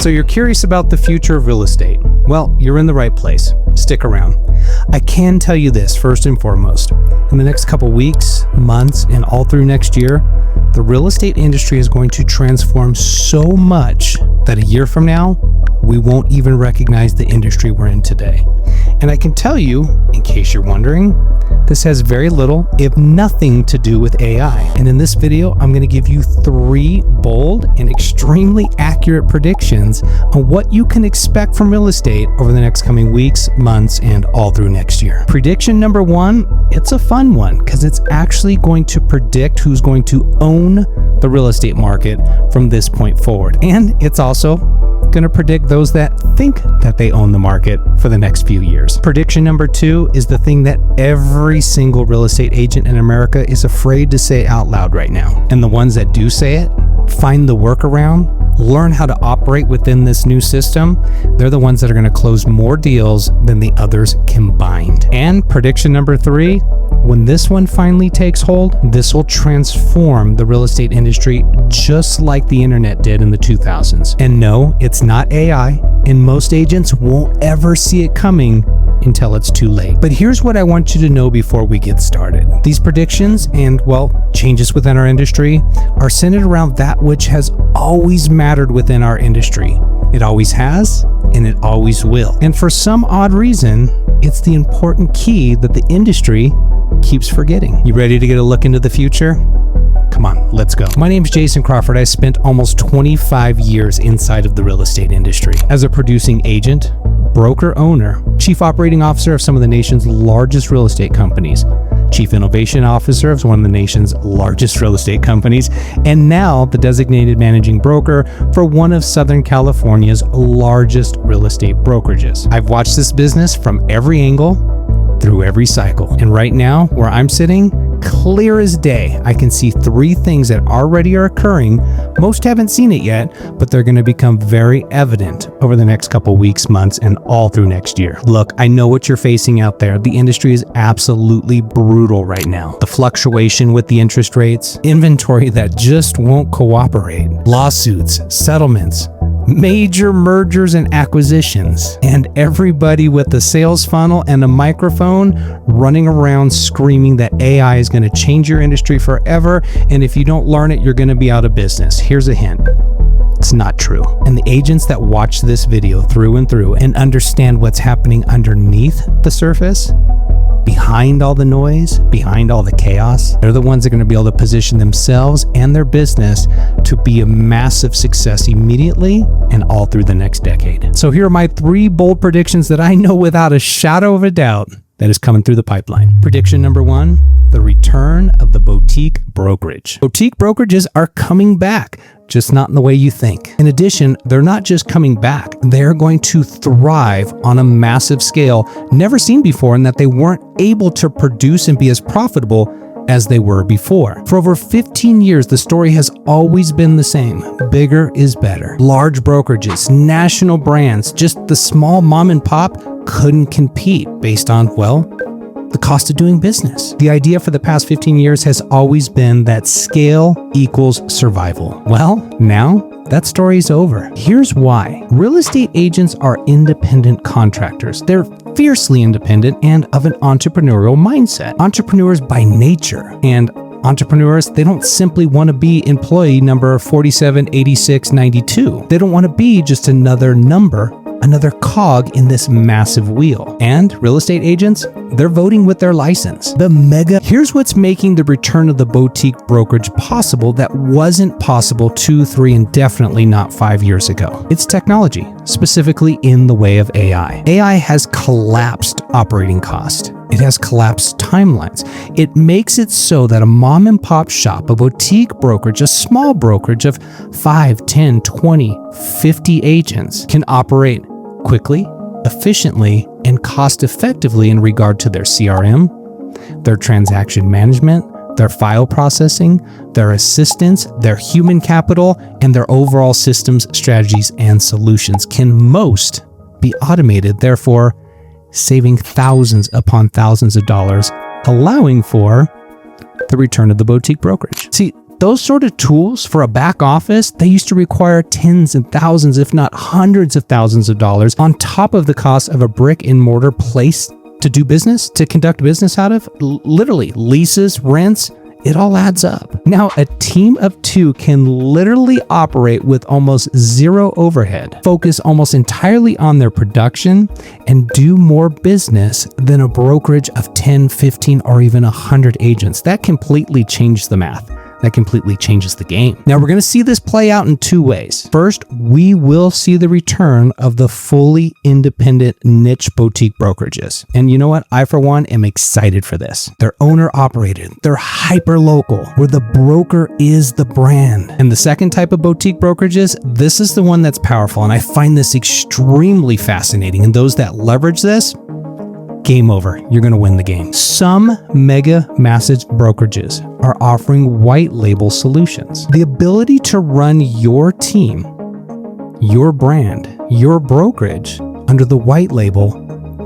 So you're curious about the future of real estate? Well, you're in the right place. Stick around. I can tell you this first and foremost. In the next couple weeks, months, and all through next year, the real estate industry is going to transform so much that a year from now, we won't even recognize the industry we're in today. And I can tell you, in case you're wondering, this has very little, if nothing, to do with AI. And in this video, I'm going to give you 3 bold and extremely accurate predictions on what you can expect from real estate over the next coming weeks, months, and all through next year. Prediction number 1, it's a fun one because it's actually going to predict who's going to own the real estate market from this point forward. And it's also going to predict those that think that they own the market for the next few years. Prediction number 2 is the thing that every single real estate agent in America is afraid to say out loud right now. And the ones that do say it, find the workaround, learn how to operate within this new system, they're the ones that are going to close more deals than the others combined. And prediction number 3, when this one finally takes hold, this will transform the real estate industry just like the internet did in the 2000s. And no, it's not AI, and most agents won't ever see it coming until it's too late. But here's what I want you to know before we get started. These predictions and, well, changes within our industry are centered around that which has always mattered within our industry. It always has, and it always will. And for some odd reason, it's the important key that the industry keeps forgetting. You ready to get a look into the future? Come on, let's go. My name's Jason Crawford. I spent almost 25 years inside of the real estate industry as a producing agent, broker owner, chief operating officer of some of the nation's largest real estate companies, chief innovation officer of one of the nation's largest real estate companies, and now the designated managing broker for one of Southern California's largest real estate brokerages. I've watched this business from every angle, through every cycle. And right now, where I'm sitting, clear as day, I can see 3 things that already are occurring. Most haven't seen it yet, but they're going to become very evident over the next couple weeks, months, and all through next year. Look, I know what you're facing out there. The industry is absolutely brutal right now. The fluctuation with the interest rates, inventory that just won't cooperate, lawsuits, settlements, major mergers and acquisitions, and everybody with a sales funnel and a microphone running around screaming that AI is going to change your industry forever, and if you don't learn it, you're going to be out of business. Here's a hint. It's not true. And the agents that watch this video through and through and understand what's happening underneath the surface, behind all the noise, behind all the chaos, they're the ones that are going to be able to position themselves and their business to be a massive success immediately and all through the next decade. So here are my 3 bold predictions that I know without a shadow of a doubt that is coming through the pipeline. Prediction number 1, the return of the boutique brokerage. Boutique brokerages are coming back, just not in the way you think. In addition, they're not just coming back, they're going to thrive on a massive scale never seen before, in that they weren't able to produce and be as profitable as they were before. For over 15 years, the story has always been the same. Bigger is better. Large brokerages, national brands, just the small mom and pop couldn't compete based on, well, the cost of doing business. The idea for the past 15 years has always been that scale equals survival. Well, now that story's over. Here's why. Real estate agents are independent contractors. They're fiercely independent and of an entrepreneurial mindset. Entrepreneurs by nature. And entrepreneurs, they don't simply want to be employee number 478692. They don't want to be just another number, another cog in this massive wheel. And real estate agents, they're voting with their license. Here's what's making the return of the boutique brokerage possible that wasn't possible 2, 3, and definitely not 5 years ago. It's technology, specifically in the way of AI. AI has collapsed operating cost. It has collapsed timelines. It makes it so that a mom and pop shop, a boutique brokerage, a small brokerage of 5, 10, 20, 50 agents can operate quickly, efficiently, and cost effectively in regard to their CRM, their transaction management, their file processing, their assistance, their human capital, and their overall systems, strategies, and solutions can most be automated, therefore saving thousands upon thousands of dollars, allowing for the return of the boutique brokerage. See, Those sort of tools for a back office, they used to require tens and thousands, if not hundreds of thousands of dollars on top of the cost of a brick and mortar place to do business, to conduct business out of. Literally, leases, rents, it all adds up. Now, a team of two can literally operate with almost zero overhead, focus almost entirely on their production, and do more business than a brokerage of 10, 15, or even 100 agents. That completely changed the math. That completely changes the game. Now, we're going to see this play out in two ways. First, we will see the return of the fully independent niche boutique brokerages. And you know what? I, for one, am excited for this. They're owner-operated. They're hyper-local, where the broker is the brand. And the second type of boutique brokerages, this is the one that's powerful. And I find this extremely fascinating. And those that leverage this, game over. You're going to win the game. Some mega massive brokerages are offering white label solutions. The ability to run your team, your brand, your brokerage under the white label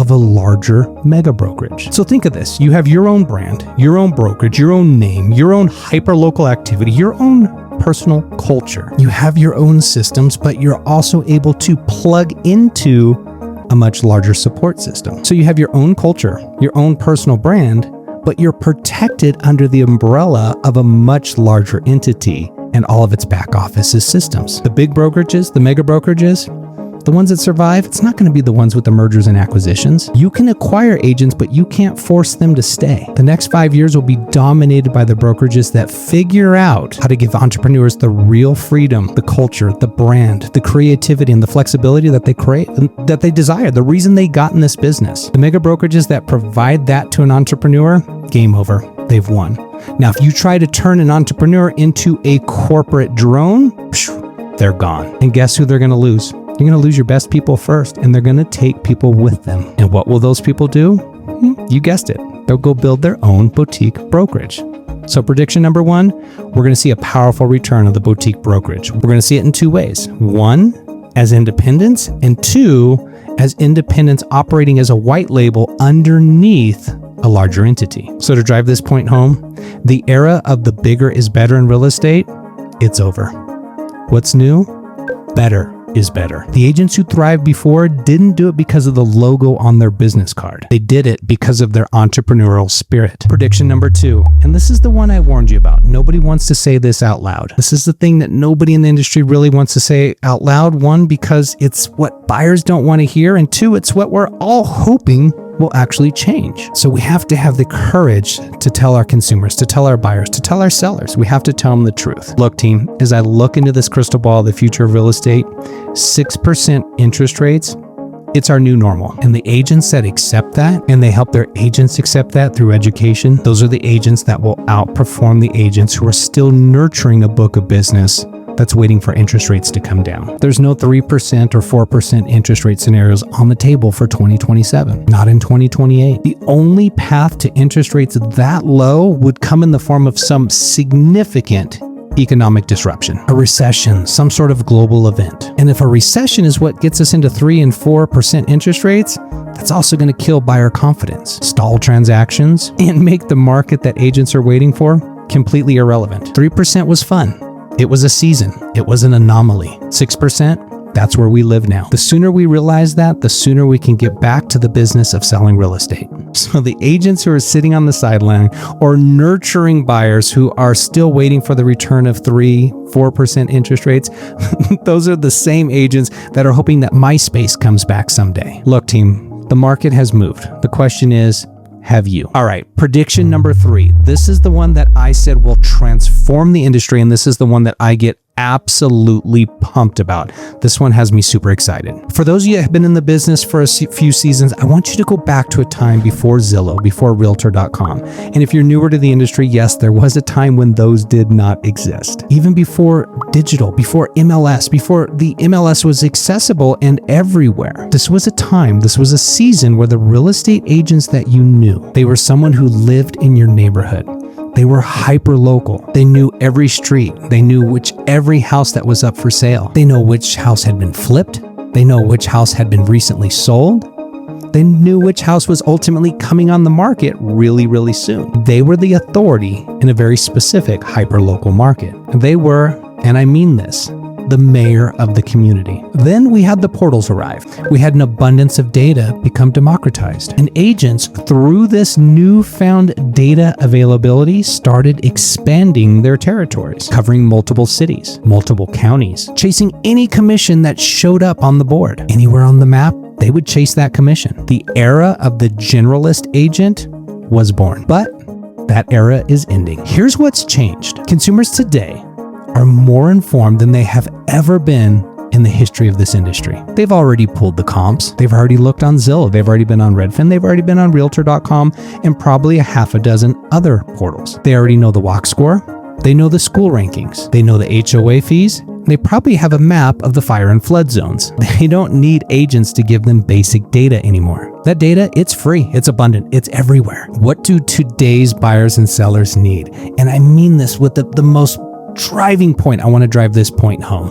of a larger mega brokerage. So think of this. You have your own brand, your own brokerage, your own name, your own hyper-local activity, your own personal culture. You have your own systems, but you're also able to plug into a much larger support system. So you have your own culture, your own personal brand, but you're protected under the umbrella of a much larger entity and all of its back office systems. The big brokerages, the mega brokerages, the ones that survive, it's not going to be the ones with the mergers and acquisitions. You can acquire agents, but you can't force them to stay. The next 5 years will be dominated by the brokerages that figure out how to give entrepreneurs the real freedom, the culture, the brand, the creativity, and the flexibility that they create, that they desire, the reason they got in this business. The mega brokerages that provide that to an entrepreneur, game over. They've won. Now, if you try to turn an entrepreneur into a corporate drone, they're gone. And guess who they're going to lose? You're going to lose your best people first, and they're going to take people with them. And what will those people do? You guessed it. They'll go build their own boutique brokerage. So prediction number one, we're going to see a powerful return of the boutique brokerage. We're going to see it in two ways. One, as independents, and two, as independents operating as a white label underneath a larger entity. So to drive this point home, the era of the bigger is better in real estate, it's over. What's new? Better is better. The agents who thrived before didn't do it because of the logo on their business card. They did it because of their entrepreneurial spirit. Prediction number two, and this is the one I warned you about. Nobody wants to say this out loud. This is the thing that nobody in the industry really wants to say out loud. One, because it's what buyers don't want to hear, and two, it's what we're all hoping will actually change. So we have to have the courage to tell our consumers, to tell our buyers, to tell our sellers. We have to tell them the truth. Look, team, as I look into this crystal ball, the future of real estate, 6% interest rates, it's our new normal. And the agents that accept that, and they help their agents accept that through education, those are the agents that will outperform the agents who are still nurturing a book of business that's waiting for interest rates to come down. There's no 3% or 4% interest rate scenarios on the table for 2027, not in 2028. The only path to interest rates that low would come in the form of some significant economic disruption, a recession, some sort of global event. And if a recession is what gets us into 3 and 4% interest rates, that's also going to kill buyer confidence, stall transactions, and make the market that agents are waiting for completely irrelevant. 3% was fun. It was a season. It was an anomaly. 6%, that's where we live now. The sooner we realize that, the sooner we can get back to the business of selling real estate. So the agents who are sitting on the sideline or nurturing buyers who are still waiting for the return of 3-4% interest rates, those are the same agents that are hoping that MySpace comes back someday. Look, team, the market has moved. The question is, have you? All right, prediction number 3. This is the one that I said will transform the industry, and this is the one that I get absolutely pumped about. This one has me super excited. For those of you that have been in the business for a few seasons, I want you to go back to a time before Zillow, before Realtor.com. And if you're newer to the industry, yes, there was a time when those did not exist. Even before digital, before MLS, before the MLS was accessible and everywhere. This was a time, this was a season where the real estate agents that you knew, they were someone who lived in your neighborhood. They were hyper local. They knew every street. They knew every house that was up for sale. They know which house had been flipped. They know which house had been recently sold. They knew which house was ultimately coming on the market really, really soon. They were the authority in a very specific hyperlocal market. They were, and I mean this, the mayor of the community. Then we had the portals arrive. We had an abundance of data become democratized. And agents, through this newfound data availability, started expanding their territories, covering multiple cities, multiple counties, chasing any commission that showed up on the board. Anywhere on the map, they would chase that commission. The era of the generalist agent was born. But that era is ending. Here's what's changed. Consumers today are more informed than they have ever been in the history of this industry. They've already pulled the comps. They've already looked on Zillow. They've already been on Redfin. They've already been on Realtor.com and probably a half a dozen other portals. They already know the walk score. They know the school rankings. They know the HOA fees. They probably have a map of the fire and flood zones. They don't need agents to give them basic data anymore. That data, it's free, it's abundant, it's everywhere. What do today's buyers and sellers need? And I mean this with the most driving point. I want to drive this point home.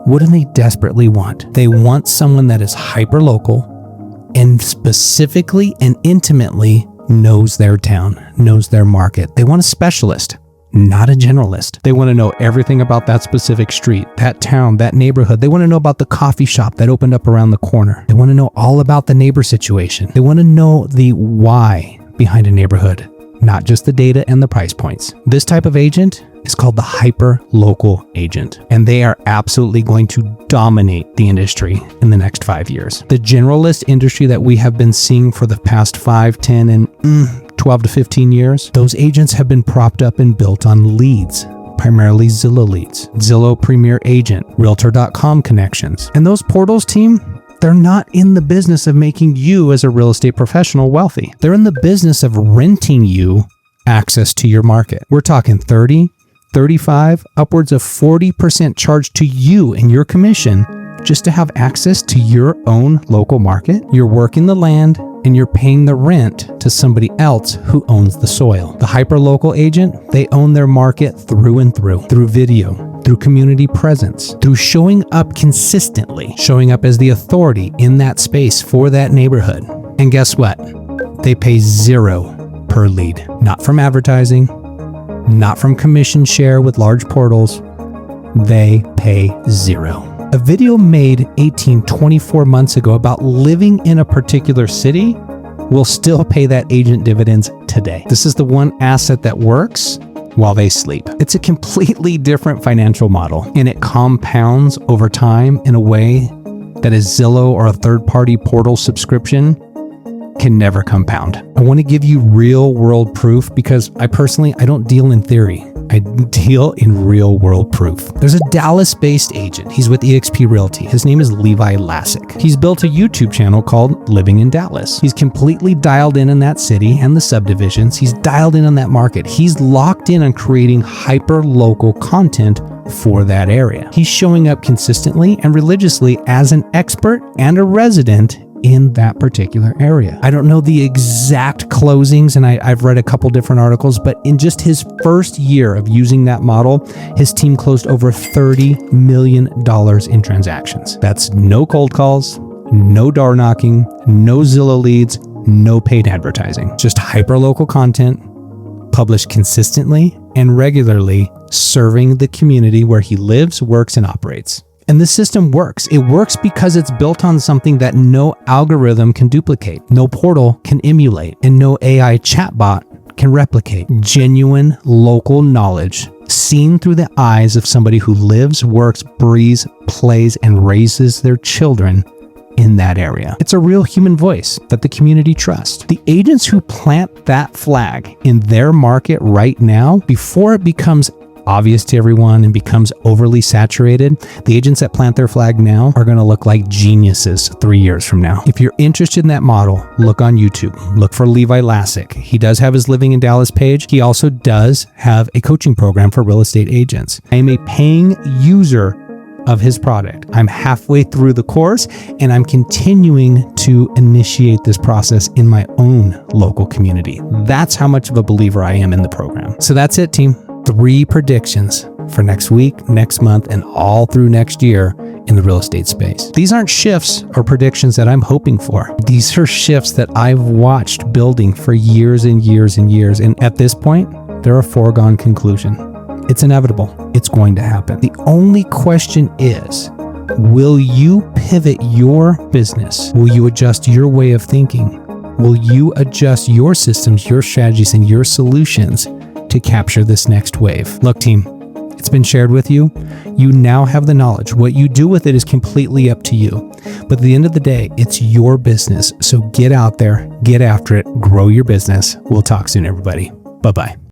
What do they desperately want? They want someone that is hyper-local and specifically and intimately knows their town, knows their market. They want a specialist, not a generalist. They want to know everything about that specific street, that town, that neighborhood. They want to know about the coffee shop that opened up around the corner. They want to know all about the neighbor situation. They want to know the why behind a neighborhood, not just the data and the price points. This type of agent is called the hyper-local agent, and they are absolutely going to dominate the industry in the next 5 years. The generalist industry that we have been seeing for the past 5, 10, and 12 to 15 years, those agents have been propped up and built on leads, primarily Zillow leads, Zillow Premier Agent, Realtor.com connections. And those portals, team, they're not in the business of making you as a real estate professional wealthy. They're in the business of renting you access to your market. We're talking 30, 35, upwards of 40% charge to you and your commission just to have access to your own local market. You're working the land and you're paying the rent to somebody else who owns the soil. The hyper-local agent, they own their market through and through video, through community presence, through showing up consistently, showing up as the authority in that space for that neighborhood. And guess what? They pay $0 per lead, not from advertising, not from commission share with large portals. They pay $0. A video made 24 months ago about living in a particular city will still pay that agent dividends today. This is the one asset that works while they sleep. It's a completely different financial model, and it compounds over time in a way that a Zillow or a third-party portal subscription can never compound. I want to give you real world proof because I don't deal in theory. I deal in real world proof. There's a Dallas-based agent. He's with eXp Realty. His name is Levi Lascsak. He's built a YouTube channel called Living in Dallas. He's completely dialed in that city and the subdivisions. He's dialed in on that market. He's locked in on creating hyper-local content for that area. He's showing up consistently and religiously as an expert and a resident in that particular area. I don't know the exact closings, and I've read a couple different articles, but in just his first year of using that model, his team closed over $30 million in transactions. That's no cold calls, no door knocking, no Zillow leads, no paid advertising. Just hyper-local content, published consistently and regularly, serving the community where he lives, works, and operates. And this system works. It works because it's built on something that no algorithm can duplicate, no portal can emulate, and no AI chatbot can replicate. Genuine local knowledge seen through the eyes of somebody who lives, works, breathes, plays, and raises their children in that area. It's a real human voice that the community trusts. The agents who plant that flag in their market right now, before it becomes obvious to everyone and becomes overly saturated, the agents that plant their flag now are going to look like geniuses 3 years from now. If you're interested in that model, look on YouTube. Look for Levi Lascsak. He does have his Living in Dallas page. He also does have a coaching program for real estate agents. I am a paying user of his product. I'm halfway through the course, and I'm continuing to initiate this process in my own local community. That's how much of a believer I am in the program. So that's it, team. 3 predictions for next week, next month, and all through next year in the real estate space. These aren't shifts or predictions that I'm hoping for. These are shifts that I've watched building for years and years and years. And at this point, they're a foregone conclusion. It's inevitable. It's going to happen. The only question is, will you pivot your business? Will you adjust your way of thinking? Will you adjust your systems, your strategies, and your solutions to capture this next wave? Look, team, it's been shared with you. You now have the knowledge. What you do with it is completely up to you. But at the end of the day, it's your business. So get out there, get after it, grow your business. We'll talk soon, everybody. Bye-bye.